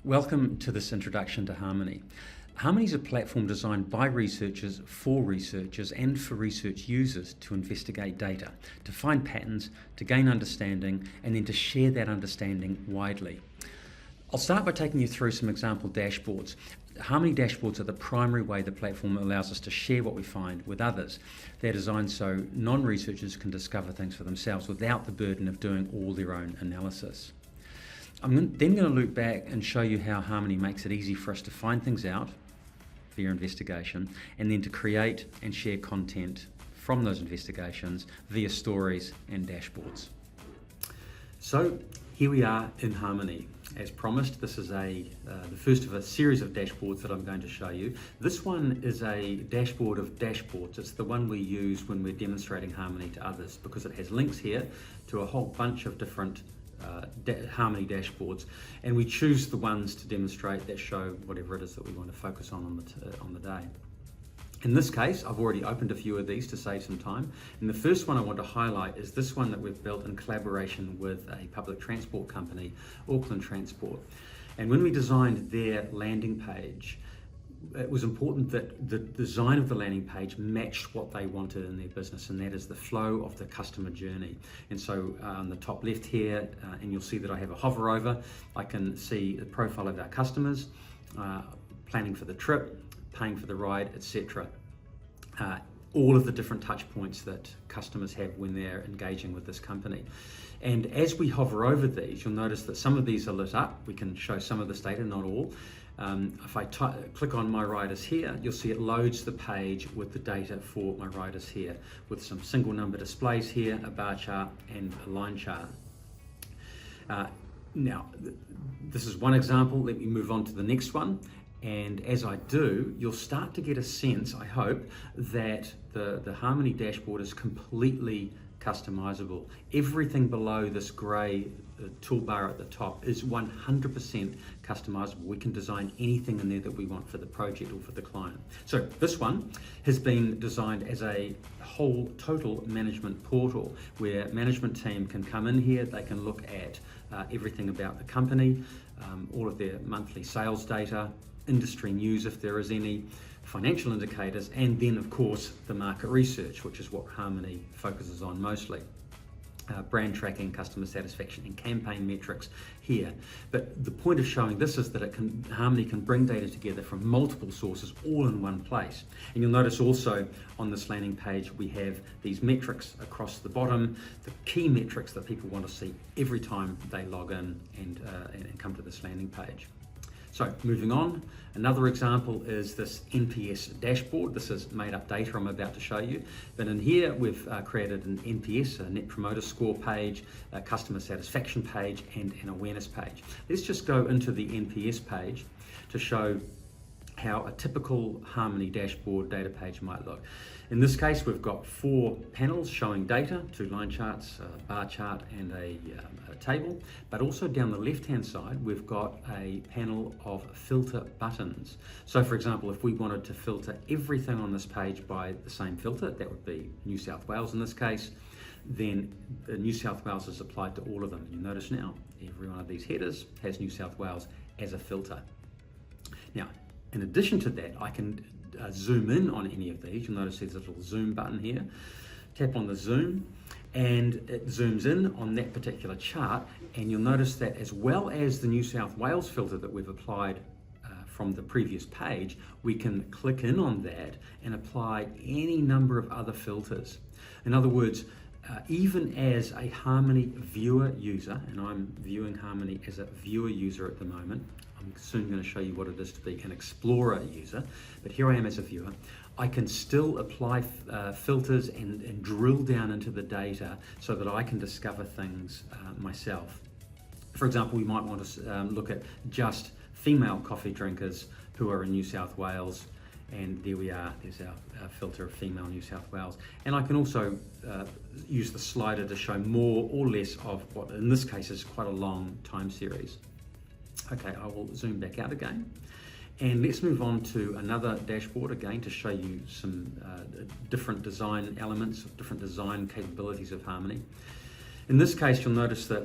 Welcome to this introduction to Harmoni. Harmoni is a platform designed by researchers, for researchers, and for research users to investigate data, to find patterns, to gain understanding, and then to share that understanding widely. I'll start by taking you through some example dashboards. Harmoni dashboards are the primary way the platform allows us to share what we find with others. They're designed so non-researchers can discover things for themselves without the burden of doing all their own analysis. I'm then going to loop back and show you how Harmoni makes it easy for us to find things out via investigation, and then to create and share content from those investigations via stories and dashboards. So here we are in Harmoni. As promised, this is the first of a series of dashboards that I'm going to show you. This one is a dashboard of dashboards. It's the one we use when we're demonstrating Harmoni to others because it has links here to a whole bunch of different Harmoni dashboards, and we choose the ones to demonstrate that show whatever it is that we want to focus on the day. In this case, I've already opened a few of these to save some time, and the first one I want to highlight is this one that we've built in collaboration with a public transport company, Auckland Transport. And when we designed their landing page, it was important that the design of the landing page matched what they wanted in their business, and that is the flow of the customer journey. And so on the top left here, and you'll see that I have a hover over, I can see the profile of our customers, planning for the trip, paying for the ride, etc. All of the different touch points that customers have when they're engaging with this company. And as we hover over these, you'll notice that some of these are lit up. We can show some of this data, not all. If I click on my riders here, you'll see it loads the page with the data for my riders here, with some single number displays here, a bar chart and a line chart. Now, this is one example. Let me move on to the next one. And as I do, you'll start to get a sense, I hope, that the Harmoni dashboard is completely customizable. Everything below this grey toolbar at the top is 100% customizable. We can design anything in there that we want for the project or for the client. So this one has been designed as a whole total management portal where management team can come in here, they can look at everything about the company, all of their monthly sales data, industry news if there is any, financial indicators, and then of course the market research, which is what Harmoni focuses on mostly. Brand tracking, customer satisfaction, and campaign metrics here. But the point of showing this is that Harmoni can bring data together from multiple sources all in one place. And you'll notice also on this landing page we have these metrics across the bottom, the key metrics that people want to see every time they log in and come to this landing page. So moving on, another example is this NPS dashboard. This is made up data I'm about to show you. But in here, we've created an NPS, a Net Promoter Score page, a customer satisfaction page, and an awareness page. Let's just go into the NPS page to show how a typical Harmoni dashboard data page might look. In this case, we've got 4 panels showing data, 2 line charts, a bar chart, and a table. But also down the left-hand side, we've got a panel of filter buttons. So for example, if we wanted to filter everything on this page by the same filter, that would be New South Wales in this case, then New South Wales is applied to all of them. You notice now, every one of these headers has New South Wales as a filter. Now, in addition to that, I can zoom in on any of these. You'll notice there's a little zoom button here. Tap on the zoom and it zooms in on that particular chart, and you'll notice that as well as the New South Wales filter that we've applied from the previous page, we can click in on that and apply any number of other filters. In other words, even as a Harmoni viewer user, and I'm viewing Harmoni as a viewer user at the moment, I'm soon going to show you what it is to be an explorer user, but here I am as a viewer. I can still apply filters and drill down into the data so that I can discover things myself. For example, we might want to look at just female coffee drinkers who are in New South Wales, and there we are, there's our filter of female New South Wales. And I can also use the slider to show more or less of what in this case is quite a long time series. Okay, I will zoom back out again. And let's move on to another dashboard again to show you some different design elements, different design capabilities of Harmoni. In this case, you'll notice that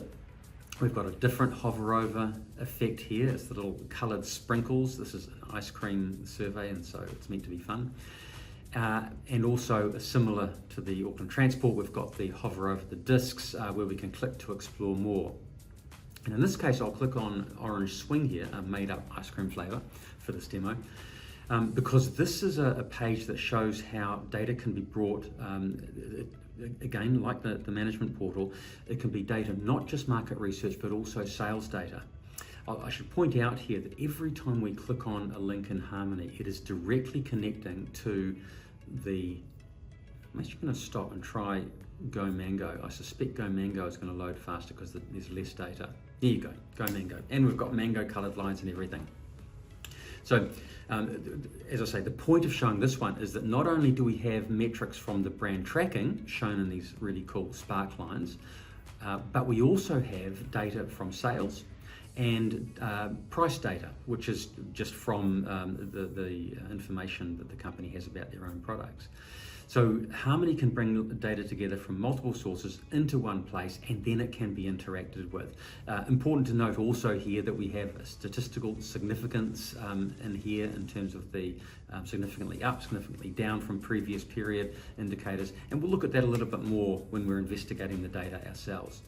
We've got a different hover over effect here. It's the little coloured sprinkles. This is an ice cream survey, and so it's meant to be fun. And also similar to the Auckland Transport, we've got the hover over the discs where we can click to explore more. And in this case, I'll click on Orange Swing here, a made up ice cream flavour for this demo, because this is a page that shows how data can be brought, again, like the management portal, it can be data, not just market research, but also sales data. I should point out here that every time we click on a link in Harmoni, it is directly connecting to I'm actually going to stop and try Go Mango. I suspect Go Mango is going to load faster because there's less data. There you go, Go Mango. And we've got mango coloured lines and everything. So, as I say, the point of showing this one is that not only do we have metrics from the brand tracking shown in these really cool spark lines, but we also have data from sales and price data, which is just from the information that the company has about their own products. So Harmoni can bring data together from multiple sources into one place, and then it can be interacted with. Important to note also here that we have a statistical significance in here in terms of the significantly up, significantly down from previous period indicators, and we'll look at that a little bit more when we're investigating the data ourselves.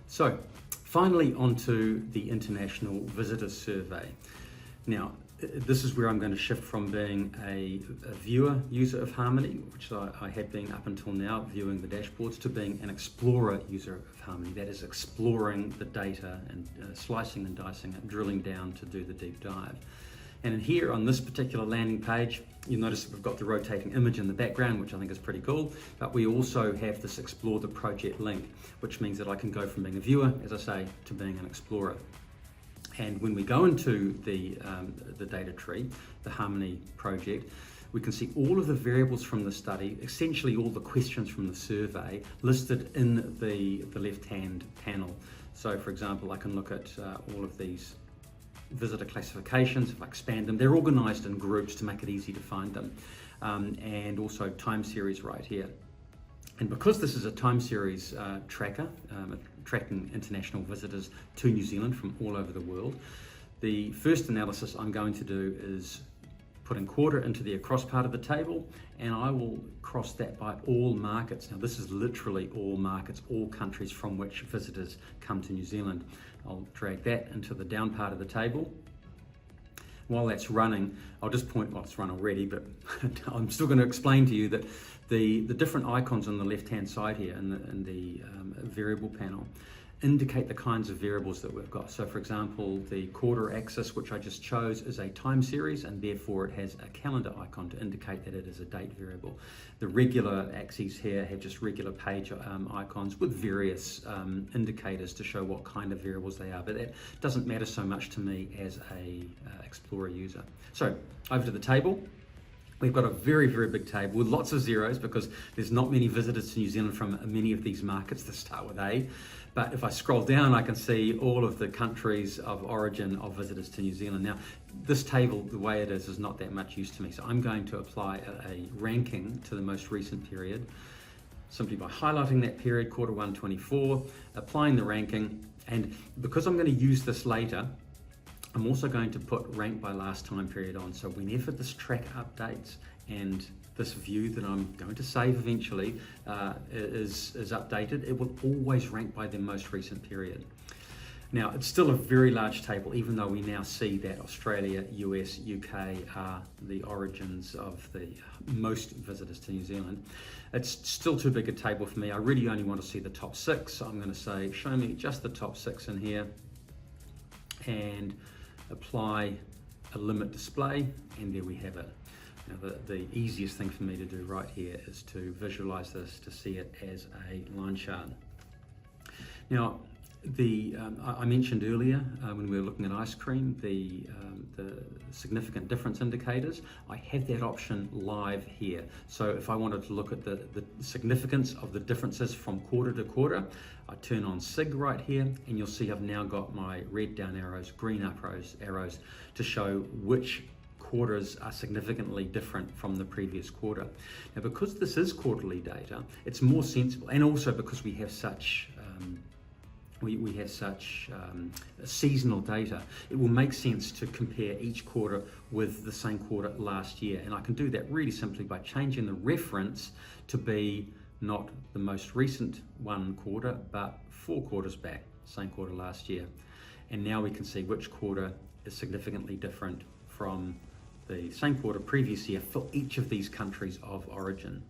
So finally, onto the International Visitors Survey. Now, this is where I'm going to shift from being a viewer user of Harmoni, which I had been up until now, viewing the dashboards, to being an explorer user of Harmoni. That is exploring the data and slicing and dicing it, drilling down to do the deep dive. And in here on this particular landing page, you'll notice that we've got the rotating image in the background, which I think is pretty cool, but we also have this Explore the Project link, which means that I can go from being a viewer, as I say, to being an explorer. And when we go into the data tree, the Harmoni project, we can see all of the variables from the study, essentially all the questions from the survey listed in the left-hand panel. So for example, I can look at all of these visitor classifications. If I expand them, they're organized in groups to make it easy to find them. And also time series right here. And because this is a time series tracker, tracking international visitors to New Zealand from all over the world, the first analysis I'm going to do is putting quarter into the across part of the table, and I will cross that by all markets. Now this is literally all markets, all countries from which visitors come to New Zealand. I'll drag that into the down part of the table. While that's running, I'll just point, well, it's run already, but I'm still going to explain to you that the different icons on the left-hand side here in the variable panel indicate the kinds of variables that we've got. So for example, the quarter axis, which I just chose, is a time series, and therefore it has a calendar icon to indicate that it is a date variable. The regular axes here have just regular page icons with various indicators to show what kind of variables they are, but that doesn't matter so much to me as a Explorer user. So over to the table. We've got a very, very big table with lots of zeros because there's not many visitors to New Zealand from many of these markets that start with A. But if I scroll down, I can see all of the countries of origin of visitors to New Zealand. Now, this table, the way it is not that much use to me. So I'm going to apply a ranking to the most recent period, simply by highlighting that period, quarter 1 24, applying the ranking. And because I'm going to use this later, I'm also going to put rank by last time period on. So whenever this track updates and this view that I'm going to save eventually is updated, it will always rank by the most recent period. Now, it's still a very large table, even though we now see that Australia, US, UK are the origins of the most visitors to New Zealand. It's still too big a table for me. I really only want to see the top 6. So I'm going to say, show me just the top 6 in here, and apply a limit display, and there we have it. Now the easiest thing for me to do right here is to visualize this, to see it as a line chart. Now, I mentioned earlier when we were looking at ice cream, the significant difference indicators. I have that option live here. So if I wanted to look at the significance of the differences from quarter to quarter, I turn on SIG right here, and you'll see I've now got my red down arrows, green up arrows to show which quarters are significantly different from the previous quarter. Now, because this is quarterly data, it's more sensible, and also because we have such we have such seasonal data, it will make sense to compare each quarter with the same quarter last year. And I can do that really simply by changing the reference to be not the most recent one quarter, but 4 quarters back, same quarter last year. And now we can see which quarter is significantly different from the same quarter previous year for each of these countries of origin.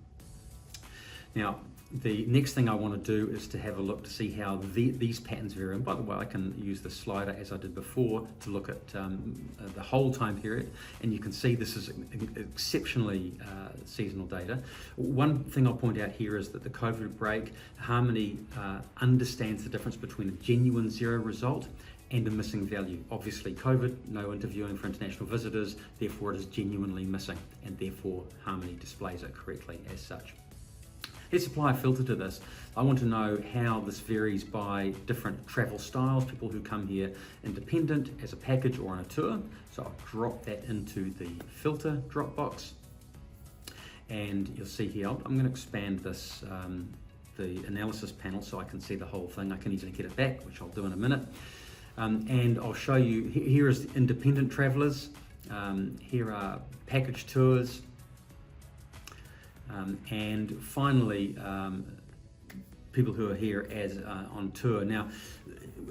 Now, the next thing I want to do is to have a look to see how these patterns vary. And by the way, I can use the slider as I did before to look at the whole time period, and you can see this is exceptionally seasonal data. One thing I'll point out here is that the COVID break, Harmoni understands the difference between a genuine zero result and a missing value. Obviously COVID, no interviewing for international visitors, therefore it is genuinely missing, and therefore Harmoni displays it correctly as such. Let's apply a filter to this. I want to know how this varies by different travel styles, people who come here independent, as a package, or on a tour. So I'll drop that into the filter drop box. And you'll see here, I'm going to expand this, the analysis panel, so I can see the whole thing. I can easily get it back, which I'll do in a minute. And I'll show you, here is independent travelers, here are package tours, and finally people who are here as on tour. Now,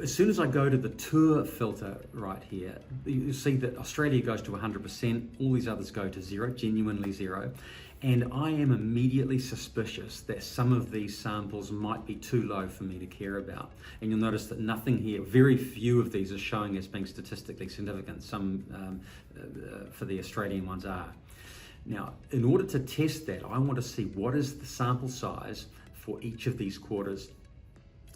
as soon as I go to the tour filter right here, you see that Australia goes to 100%, all these others go to 0, genuinely 0. And I am immediately suspicious that some of these samples might be too low for me to care about. And you'll notice that nothing here, very few of these are showing as being statistically significant. Some for the Australian ones are. Now, in order to test that, I want to see what is the sample size for each of these quarters.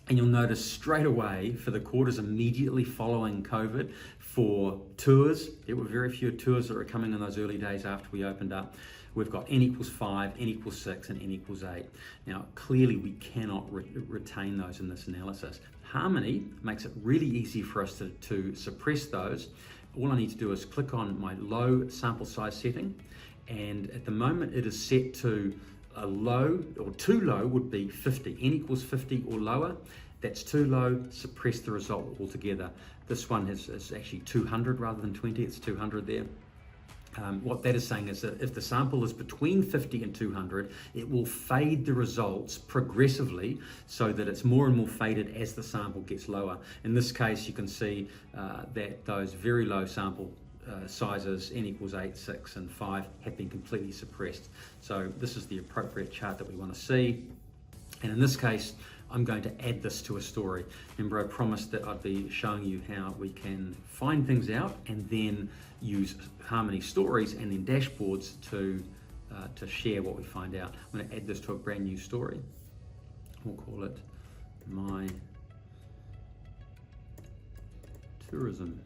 And you'll notice straight away for the quarters immediately following COVID, for tours, there were very few tours that were coming in those early days after we opened up. We've got n equals 5, n equals 6, and n equals 8. Now, clearly we cannot retain those in this analysis. Harmoni makes it really easy for us to suppress those. All I need to do is click on my low sample size setting, and at the moment it is set to a low, or too low would be 50. N equals 50 or lower. That's too low, suppress the result altogether. This one is actually 200 rather than 20, it's 200 there. What that is saying is that if the sample is between 50 and 200, it will fade the results progressively so that it's more and more faded as the sample gets lower. In this case, you can see that those very low sample sizes, n equals 8, 6, and 5, have been completely suppressed. So this is the appropriate chart that we want to see. And in this case, I'm going to add this to a story. Remember, I promised that I'd be showing you how we can find things out and then use Harmoni stories and then dashboards to share what we find out. I'm going to add this to a brand new story. We'll call it My Tourism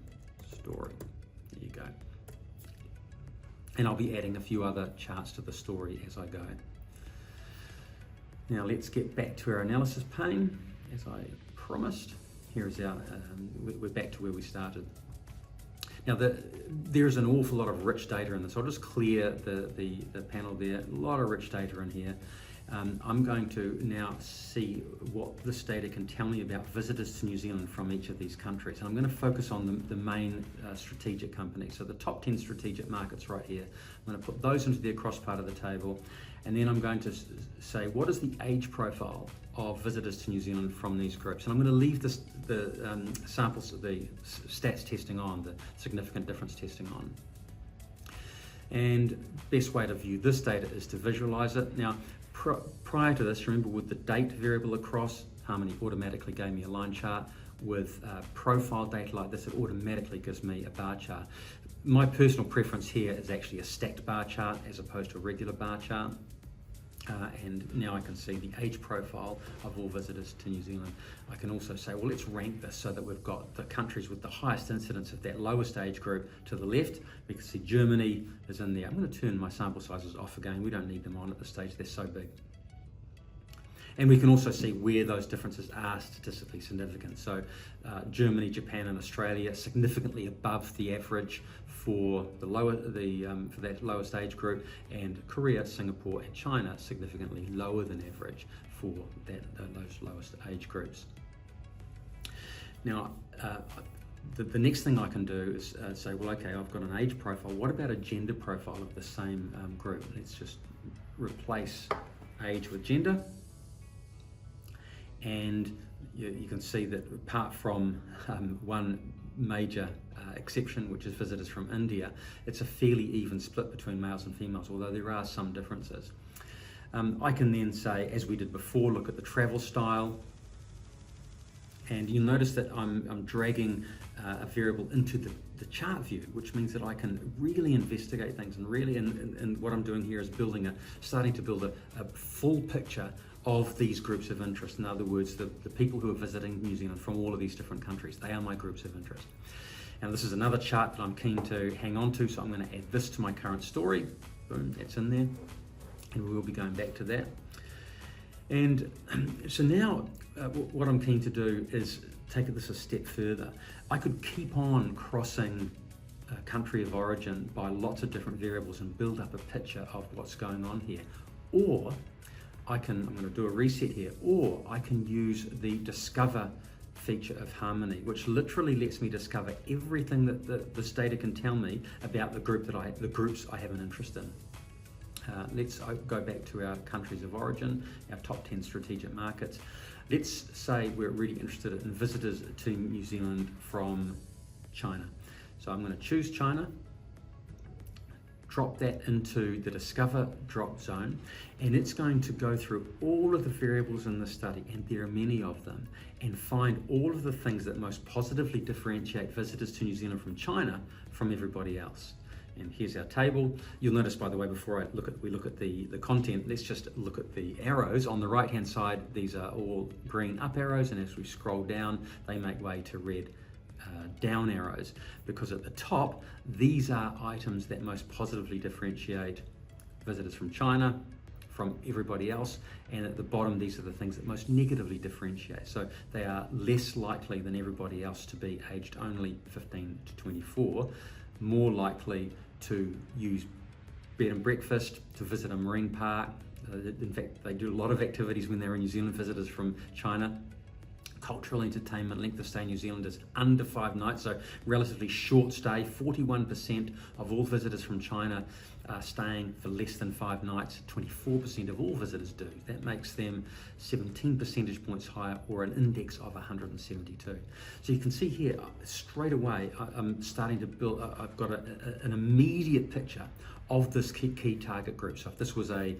Story. There you go. And I'll be adding a few other charts to the story as I go. Now let's get back to our analysis pane, as I promised. Here's our, we're back to where we started. Now there's an awful lot of rich data in this. I'll just clear the panel there. A lot of rich data in here. I'm going to now see what this data can tell me about visitors to New Zealand from each of these countries. And I'm going to focus on the main strategic companies. So the top 10 strategic markets right here. I'm going to put those into the across part of the table. And then I'm going to say, what is the age profile of visitors to New Zealand from these groups? And I'm going to leave the samples, the stats testing on, the significant difference testing on. And best way to view this data is to visualize it. Now, prior to this, remember with the date variable across, Harmoni automatically gave me a line chart. With profile data like this, it automatically gives me a bar chart. My personal preference here is actually a stacked bar chart as opposed to a regular bar chart. And now I can see the age profile of all visitors to New Zealand. I can also say, well, let's rank this so that we've got the countries with the highest incidence of that lowest age group to the left. We can see Germany is in there. I'm going to turn my sample sizes off again. We don't need them on at this stage. They're so big. And we can also see where those differences are statistically significant. So Germany, Japan, and Australia significantly above the average for for that lowest age group, and Korea, Singapore, and China significantly lower than average for those lowest age groups. Now, the next thing I can do is say, well, okay, I've got an age profile. What about a gender profile of the same group? Let's just replace age with gender. And you can see that apart from one major exception, which is visitors from India, it's a fairly even split between males and females, although there are some differences. I can then say, as we did before, look at the travel style. And you'll notice that I'm dragging a variable into the chart view, which means that I can really investigate things and really, and what I'm doing here is starting to build a full picture of these groups of interest. In other words, the people who are visiting New Zealand from all of these different countries, they are my groups of interest. And this is another chart that I'm keen to hang on to, so I'm going to add this to my current story. Boom, that's in there. And we will be going back to that. And so now what I'm keen to do is take this a step further. I could keep on crossing country of origin by lots of different variables and build up a picture of what's going on here. Or I'm going to do a reset here, or I can use the discover feature of Harmoni, which literally lets me discover everything that this data can tell me about the groups I have an interest in. Let's go back to our countries of origin, our top 10 strategic markets. Let's say we're really interested in visitors to New Zealand from China. So I'm going to choose China, drop that into the Discover drop zone, and it's going to go through all of the variables in the study, and there are many of them, and find all of the things that most positively differentiate visitors to New Zealand from China from everybody else. And here's our table. You'll notice, by the way, before we look at the content, let's just look at the arrows. On the right-hand side, these are all green up arrows, and as we scroll down, they make way to red down arrows, because at the top, these are items that most positively differentiate visitors from China from everybody else, and at the bottom, these are the things that most negatively differentiate. So they are less likely than everybody else to be aged only 15 to 24, more likely to use bed and breakfast, to visit a marine park. In fact, they do a lot of activities when they're in New Zealand, visitors from China. Cultural entertainment, length of stay in New Zealand is under 5 nights, so relatively short stay. 41% of all visitors from China are staying for less than 5 nights. 24% of all visitors do. That makes them 17 percentage points higher, or an index of 172. So you can see here, straight away, I'm starting to build, I've got an immediate picture of this key target group. So if this was a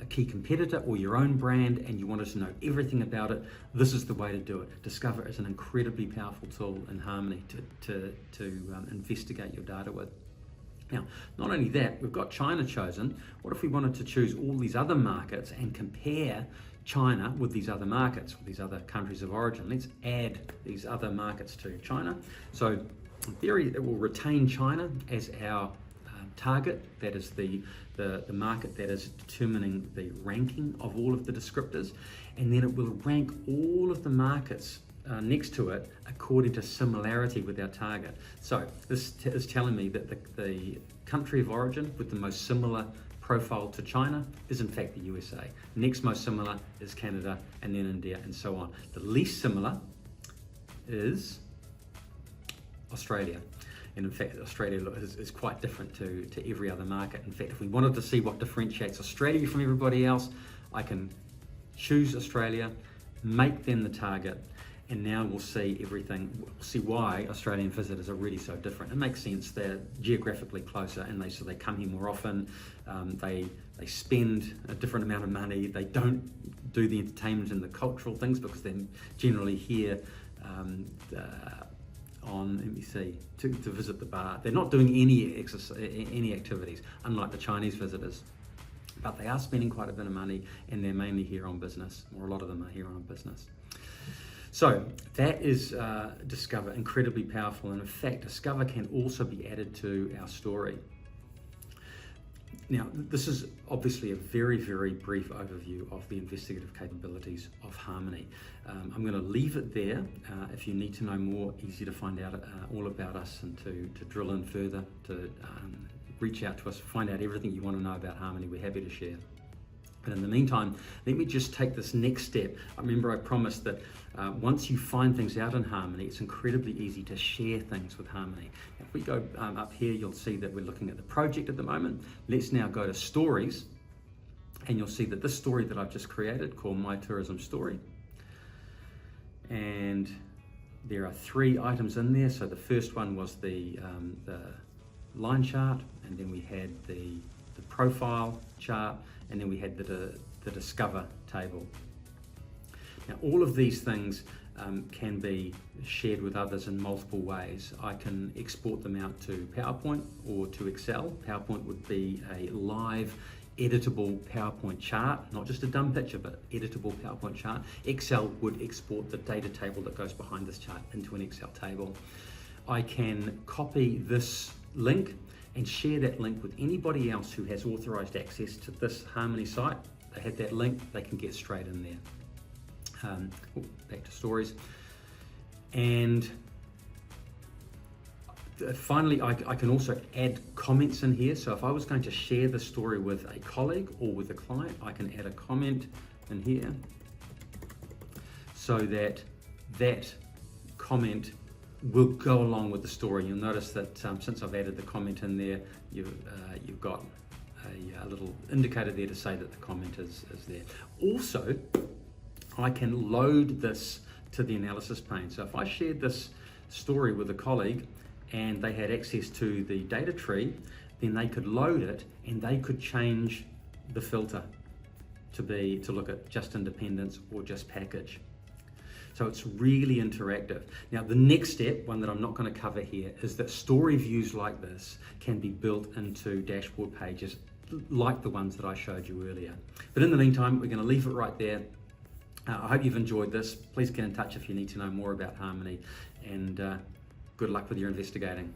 key competitor or your own brand and you wanted to know everything about it, this is the way to do it. Discover is an incredibly powerful tool in Harmoni to investigate your data with. Now, not only that, we've got China chosen. What if we wanted to choose all these other markets and compare China with these other markets, with these other countries of origin? Let's add these other markets to China. So in theory, it will retain China as our target. That is the market that is determining the ranking of all of the descriptors, and then it will rank all of the markets next to it according to similarity with our target. So this is telling me that the country of origin with the most similar profile to China is in fact the USA. Next most similar is Canada, and then India, and so on. The least similar is Australia. And in fact, Australia is quite different to every other market. In fact, if we wanted to see what differentiates Australia from everybody else, I can choose Australia, make them the target, and now we'll see everything. We'll see why Australian visitors are really so different. It makes sense. They're geographically closer, and they come here more often. They spend a different amount of money. They don't do the entertainment and the cultural things because they're generally here to visit the bar. They're not doing any activities, unlike the Chinese visitors. But they are spending quite a bit of money, and they're mainly here on business, or a lot of them are here on business. So that is Discover, incredibly powerful. And in fact, Discover can also be added to our story. Now, this is obviously a very, very brief overview of the investigative capabilities of Harmoni. I'm going to leave it there. If you need to know more, easy to find out all about us and to drill in further, to reach out to us, find out everything you want to know about Harmoni. We're happy to share. But in the meantime, let me just take this next step. I remember I promised that once you find things out in Harmoni, it's incredibly easy to share things with Harmoni. If we go up here, you'll see that we're looking at the project at the moment. Let's now go to stories, and you'll see that this story that I've just created, called My Tourism Story, and there are 3 items in there. So the first one was the line chart, and then we had the profile chart, and then we had the discover table. Now all of these things can be shared with others in multiple ways. I can export them out to PowerPoint or to Excel. PowerPoint would be a live editable PowerPoint chart, not just a dumb picture, but editable PowerPoint chart. Excel would export the data table that goes behind this chart into an Excel table. I can copy this link and share that link with anybody else who has authorized access to this Harmoni site. They have that link, they can get straight in there. Back to stories. And finally, I can also add comments in here. So if I was going to share the story with a colleague or with a client, I can add a comment in here so that that comment will go along with the story. You'll notice that since I've added the comment in there, you've got a little indicator there to say that the comment is there. Also, I can load this to the analysis pane. So if I shared this story with a colleague and they had access to the data tree, then they could load it and they could change the filter to look at just independence or just package. So it's really interactive. Now the next step, one that I'm not going to cover here, is that story views like this can be built into dashboard pages like the ones that I showed you earlier. But in the meantime, we're going to leave it right there. I hope you've enjoyed this. Please get in touch if you need to know more about Harmoni, and good luck with your investigating.